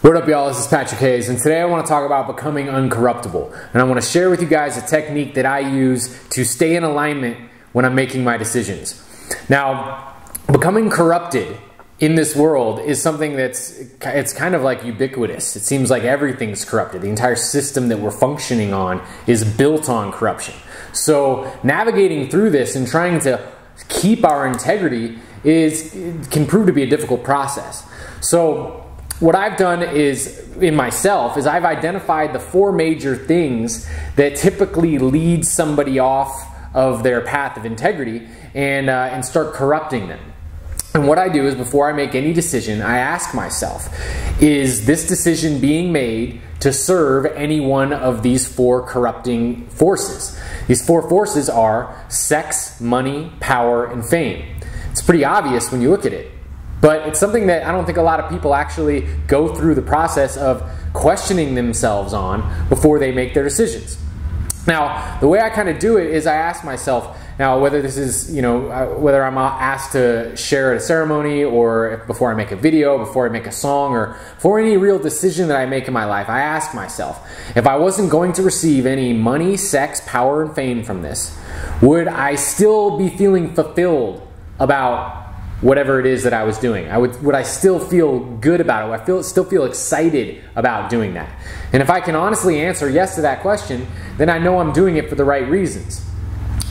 What up, y'all? This is Patrick Hayes, and today I want to talk about becoming uncorruptible. And I want to share with you guys a technique that I use to stay in alignment when I'm making my decisions. Now, becoming corrupted in this world is something it's kind of like ubiquitous. It seems like everything's corrupted. The entire system that we're functioning on is built on corruption. So navigating through this and trying to keep our integrity can prove to be a difficult process. So what I've done in myself is I've identified the 4 major things that typically lead somebody off of their path of integrity and start corrupting them. And what I do is, before I make any decision, I ask myself, is this decision being made to serve any one of these 4 corrupting forces? These 4 forces are sex, money, power, and fame. It's pretty obvious when you look at it. But it's something that I don't think a lot of people actually go through the process of questioning themselves on before they make their decisions. Now, the way I kind of do it is I ask myself, now whether this is, whether I'm asked to share at a ceremony or before I make a video, before I make a song, or for any real decision that I make in my life, I ask myself, if I wasn't going to receive any money, sex, power, and fame from this, would I still be feeling fulfilled about whatever it is that I was doing? Would I still feel good about it? Would I still feel excited about doing that? And if I can honestly answer yes to that question, then I know I'm doing it for the right reasons.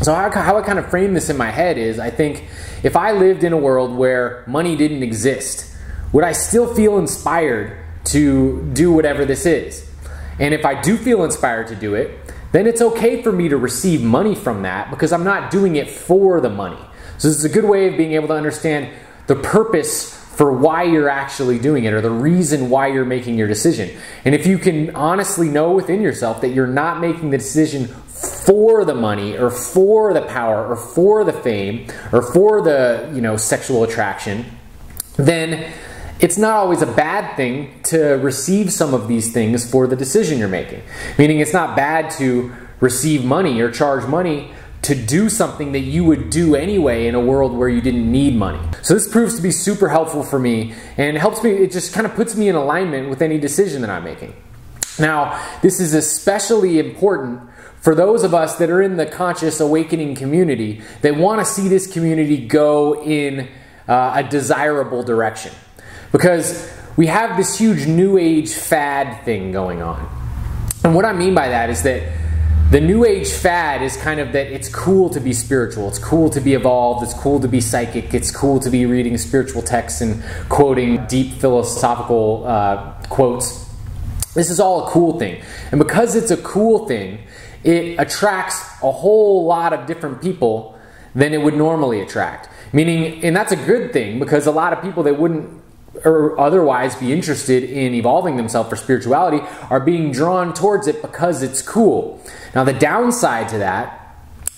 So how I kind of frame this in my head is, I think if I lived in a world where money didn't exist, would I still feel inspired to do whatever this is? And if I do feel inspired to do it, then it's okay for me to receive money from that, because I'm not doing it for the money. So this is a good way of being able to understand the purpose for why you're actually doing it, or the reason why you're making your decision. And if you can honestly know within yourself that you're not making the decision for the money, or for the power, or for the fame, or for the sexual attraction, then it's not always a bad thing to receive some of these things for the decision you're making. Meaning it's not bad to receive money or charge money to do something that you would do anyway in a world where you didn't need money. So this proves to be super helpful for me, and it just kind of puts me in alignment with any decision that I'm making. Now, this is especially important for those of us that are in the conscious awakening community that want to see this community go in a desirable direction. Because we have this huge new age fad thing going on. And what I mean by that is that the new age fad is kind of that it's cool to be spiritual, it's cool to be evolved, it's cool to be psychic, it's cool to be reading spiritual texts and quoting deep philosophical quotes. This is all a cool thing. And because it's a cool thing, it attracts a whole lot of different people than it would normally attract. Meaning, and that's a good thing, because a lot of people that wouldn't or otherwise be interested in evolving themselves for spirituality are being drawn towards it because it's cool. Now, the downside to that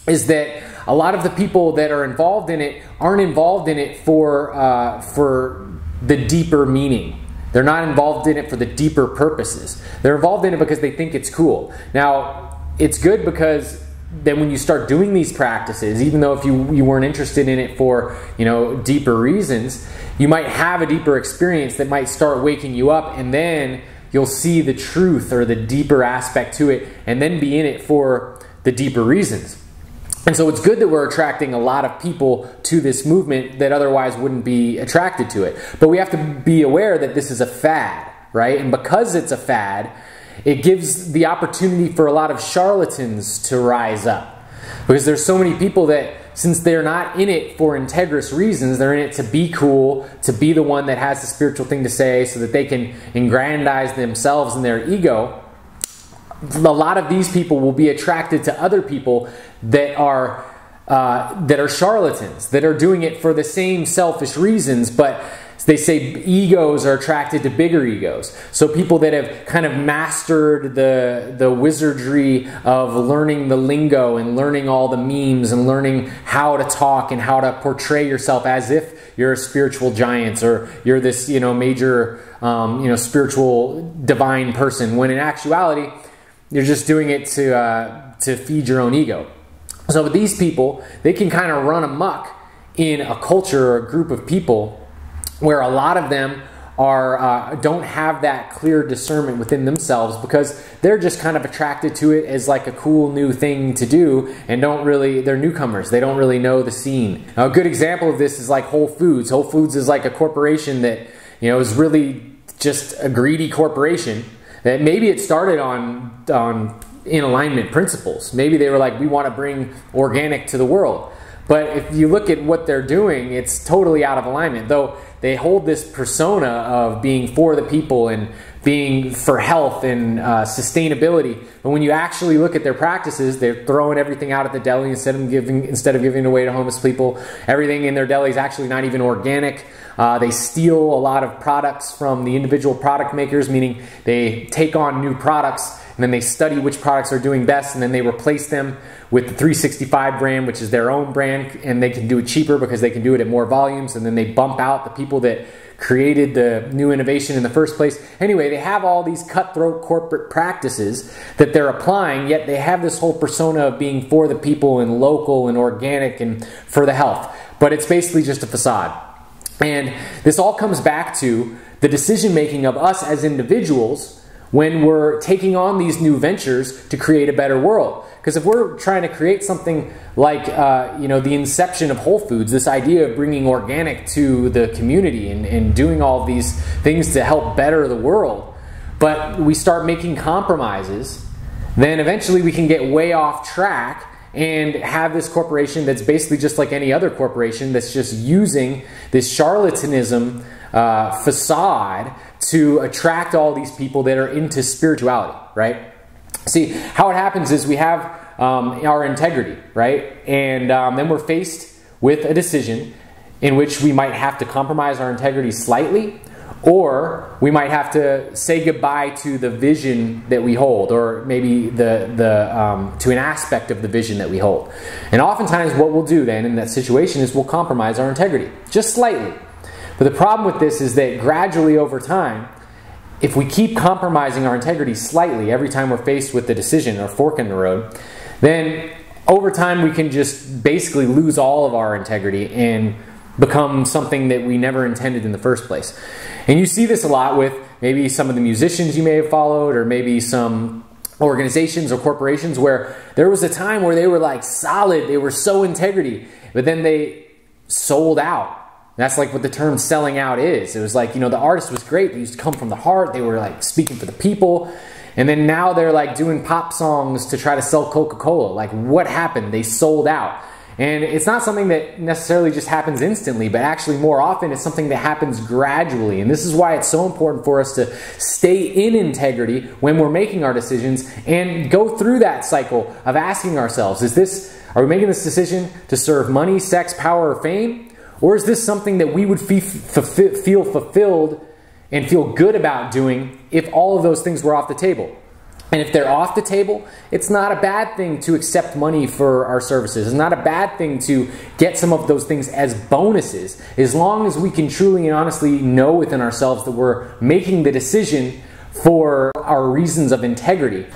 is that a lot of the people that are involved in it aren't involved in it for the deeper meaning. They're not involved in it for the deeper purposes. They're involved in it because they think it's cool. Now, it's good because then when you start doing these practices, even though if you weren't interested in it for deeper reasons, you might have a deeper experience that might start waking you up, and then you'll see the truth or the deeper aspect to it, and then be in it for the deeper reasons. And so it's good that we're attracting a lot of people to this movement that otherwise wouldn't be attracted to it. But we have to be aware that this is a fad, right? And because it's a fad, it gives the opportunity for a lot of charlatans to rise up. Because there's so many people that, since they're not in it for integrous reasons, they're in it to be cool, to be the one that has the spiritual thing to say so that they can aggrandize themselves and their ego. A lot of these people will be attracted to other people that are charlatans, that are doing it for the same selfish reasons, but they say egos are attracted to bigger egos. So people that have kind of mastered the wizardry of learning the lingo and learning all the memes and learning how to talk and how to portray yourself as if you're a spiritual giant or you're this major spiritual divine person, when in actuality you're just doing it to feed your own ego. So with these people, they can kind of run amok in a culture or a group of people where a lot of them don't have that clear discernment within themselves, because they're just kind of attracted to it as like a cool new thing to do, and they're newcomers. They don't really know the scene. Now, a good example of this is like Whole Foods. Whole Foods is like a corporation that, you know, is really just a greedy corporation. That maybe it started on in alignment principles. Maybe they were like, we want to bring organic to the world. But if you look at what they're doing, it's totally out of alignment. Though they hold this persona of being for the people and being for health and sustainability. But when you actually look at their practices, they're throwing everything out at the deli instead of giving it away to homeless people. Everything in their deli is actually not even organic. They steal a lot of products from the individual product makers, meaning they take on new products and then they study which products are doing best, and then they replace them with the 365 brand, which is their own brand, and they can do it cheaper because they can do it at more volumes, and then they bump out the people that created the new innovation in the first place. Anyway, they have all these cutthroat corporate practices that they're applying, yet they have this whole persona of being for the people and local and organic and for the health. But it's basically just a facade. And this all comes back to the decision making of us as individuals when we're taking on these new ventures to create a better world. Because if we're trying to create something like the inception of Whole Foods, this idea of bringing organic to the community and doing all of these things to help better the world, but we start making compromises, then eventually we can get way off track and have this corporation that's basically just like any other corporation that's just using this charlatanism facade to attract all these people that are into spirituality, right? See, how it happens is we have our integrity, right? And then we're faced with a decision in which we might have to compromise our integrity slightly, or we might have to say goodbye to the vision that we hold, or maybe to an aspect of the vision that we hold. And oftentimes what we'll do then in that situation is we'll compromise our integrity, just slightly. But the problem with this is that gradually over time, if we keep compromising our integrity slightly every time we're faced with the decision or fork in the road, then over time we can just basically lose all of our integrity and become something that we never intended in the first place. And you see this a lot with maybe some of the musicians you may have followed, or maybe some organizations or corporations where there was a time where they were like solid, they were so integrity, but then they sold out. That's like what the term selling out is. It was like, you know, the artist was great. They used to come from the heart. They were like speaking for the people. And then now they're like doing pop songs to try to sell Coca-Cola. Like, what happened? They sold out. And it's not something that necessarily just happens instantly, but actually more often it's something that happens gradually. And this is why it's so important for us to stay in integrity when we're making our decisions and go through that cycle of asking ourselves, are we making this decision to serve money, sex, power, or fame? Or is this something that we would feel fulfilled and feel good about doing if all of those things were off the table? And if they're off the table, it's not a bad thing to accept money for our services. It's not a bad thing to get some of those things as bonuses, as long as we can truly and honestly know within ourselves that we're making the decision for our reasons of integrity.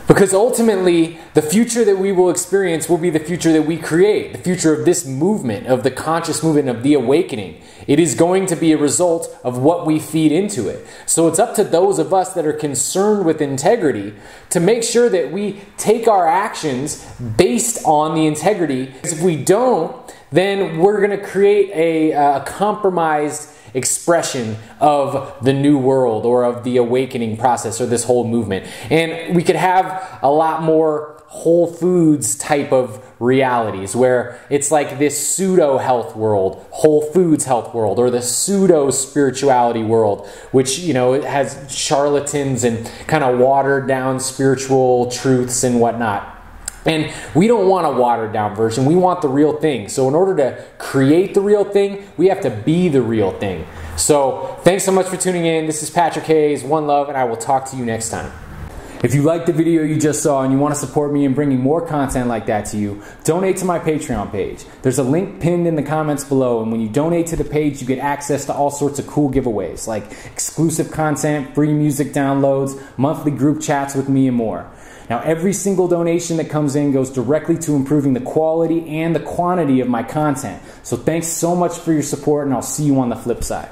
Because ultimately, the future that we will experience will be the future that we create, the future of this movement, of the conscious movement, of the awakening. It is going to be a result of what we feed into it. So it's up to those of us that are concerned with integrity to make sure that we take our actions based on the integrity. Because if we don't, then we're going to create a compromised expression of the new world or of the awakening process or this whole movement. And we could have a lot more Whole Foods type of realities where it's like this pseudo health world, Whole Foods health world, or the pseudo spirituality world, which, you know, it has charlatans and kind of watered down spiritual truths and whatnot. And we don't want a watered down version. We want the real thing. So in order to create the real thing, we have to be the real thing. So thanks so much for tuning in. This is Patrick Hayes. One love, and I will talk to you next time. If you liked the video you just saw and you want to support me in bringing more content like that to you, donate to my Patreon page. There's a link pinned in the comments below, and when you donate to the page, you get access to all sorts of cool giveaways, like exclusive content, free music downloads, monthly group chats with me, and more. Now, every single donation that comes in goes directly to improving the quality and the quantity of my content. So thanks so much for your support, and I'll see you on the flip side.